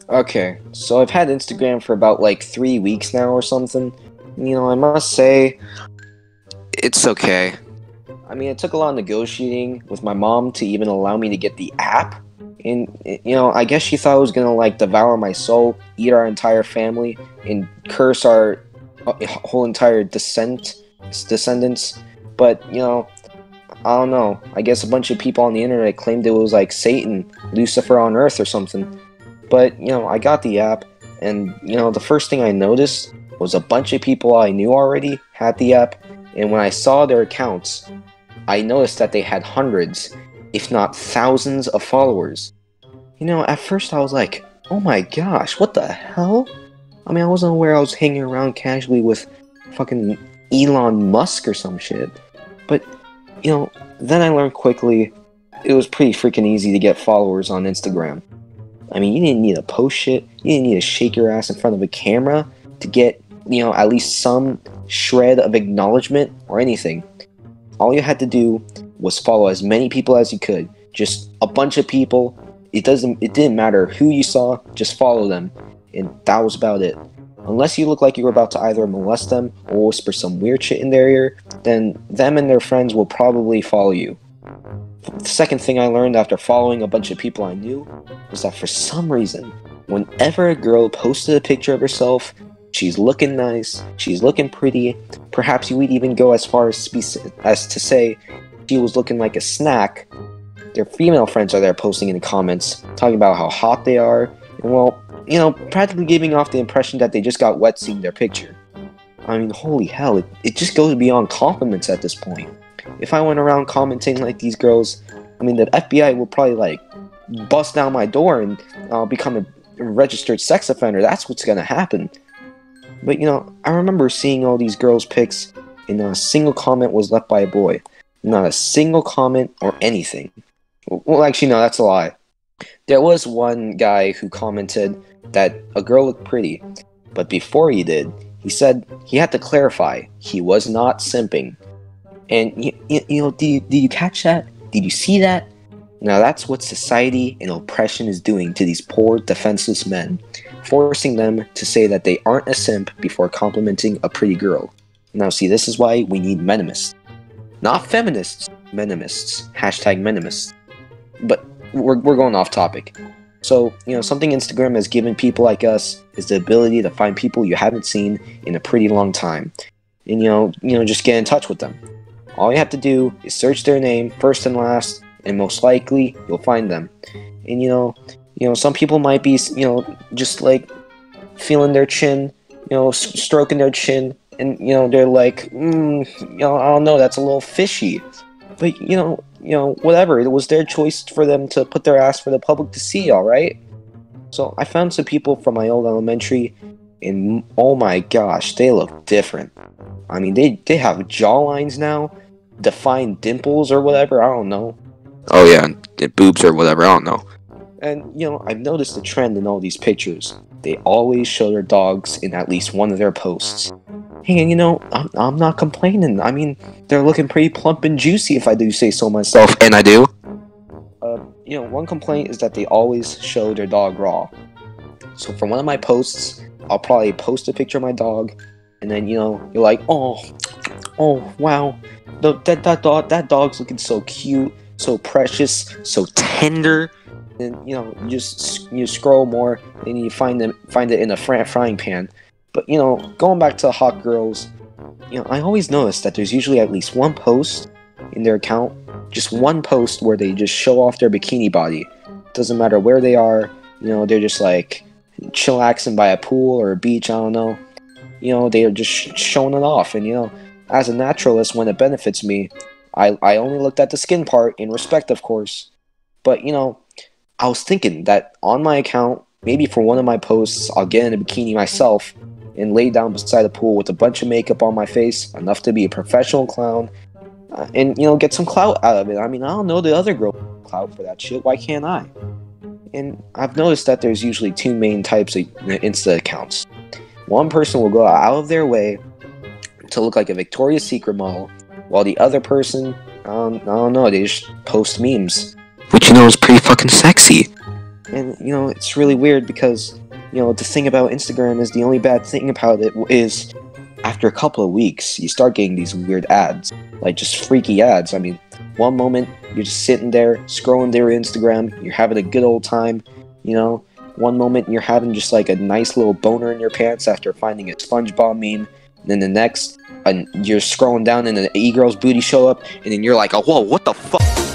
Okay, so I've had Instagram for about like 3 weeks now or something. I must say, it's okay. I mean, it took a lot of negotiating with my mom to even allow me to get the app. And, I guess she thought it was gonna like devour my soul, eat our entire family, and curse our whole entire descendants. But, I don't know. I guess a bunch of people on the internet claimed it was like Satan, Lucifer on Earth or something. But, I got the app, and, the first thing I noticed was a bunch of people I knew already had the app, and when I saw their accounts, I noticed that they had hundreds, if not thousands of followers. At first I was like, oh my gosh, what the hell? I mean, I wasn't aware I was hanging around casually with fucking Elon Musk or some shit. But, then I learned quickly it was pretty freaking easy to get followers on Instagram. I mean, you didn't need to post shit. You didn't need to shake your ass in front of a camera to get, at least some shred of acknowledgement or anything. All you had to do was follow as many people as you could. Just a bunch of people. It didn't matter who you saw, just follow them. And that was about it. Unless you look like you were about to either molest them or whisper some weird shit in their ear, then them and their friends will probably follow you. The second thing I learned after following a bunch of people I knew was that for some reason, whenever a girl posted a picture of herself, she's looking nice, she's looking pretty, perhaps you would even go as far as to say she was looking like a snack, their female friends are there posting in the comments, talking about how hot they are, and well, practically giving off the impression that they just got wet seeing their picture. I mean, holy hell, it just goes beyond compliments at this point. If I went around commenting like these girls, I mean, the FBI would probably, like, bust down my door and become a registered sex offender. That's what's gonna happen. But, I remember seeing all these girls' pics, and not a single comment was left by a boy. Not a single comment or anything. Well, actually, no, that's a lie. There was one guy who commented that a girl looked pretty, but before he did, he said he had to clarify he was not simping. And, did you catch that? Did you see that? Now that's what society and oppression is doing to these poor, defenseless men, forcing them to say that they aren't a simp before complimenting a pretty girl. Now see, this is why we need menimists. Not feminists, menimists. Hashtag menimists. But we're going off topic. So, something Instagram has given people like us is the ability to find people you haven't seen in a pretty long time. And, just get in touch with them. All you have to do is search their name, first and last, and most likely you'll find them. And some people might be, just like feeling their chin, stroking their chin, and they're like, I don't know, that's a little fishy. But whatever, it was their choice for them to put their ass for the public to see, all right? So I found some people from my old elementary, and oh my gosh, they look different. I mean, they have jawlines now, defined dimples or whatever, I don't know. Oh yeah, boobs or whatever, I don't know. And, I've noticed a trend in all these pictures. They always show their dogs in at least one of their posts. Hey, and I'm not complaining. I mean, they're looking pretty plump and juicy if I do say so myself. And I do? One complaint is that they always show their dog raw. So for one of my posts, I'll probably post a picture of my dog, and then, you're like, oh, wow, that dog's looking so cute, so precious, so tender. And you scroll more, and you find it in a frying pan. But going back to hot girls, I always notice that there's usually at least one post in their account, just one post where they just show off their bikini body. Doesn't matter where they are, they're just like chillaxing by a pool or a beach, I don't know. They're just showing it off, and as a naturalist, when it benefits me, I only looked at the skin part, in respect, of course. But I was thinking that on my account, maybe for one of my posts, I'll get in a bikini myself and lay down beside a pool with a bunch of makeup on my face, enough to be a professional clown, and get some clout out of it. I mean, I don't know the other girl clout for that shit. Why can't I? And I've noticed that there's usually two main types of Insta accounts. One person will go out of their way to look like a Victoria's Secret model, while the other person, I don't know, they just post memes. Which is pretty fucking sexy. And, it's really weird because, the thing about Instagram is the only bad thing about it is after a couple of weeks, you start getting these weird ads. Like, just freaky ads. I mean, one moment, you're just sitting there, scrolling through Instagram, you're having a good old time, One moment, you're having just, like, a nice little boner in your pants after finding a Spongebob meme. And then the next, you're scrolling down and an e-girl's booty show up, and then you're like, oh, whoa, what the fuck?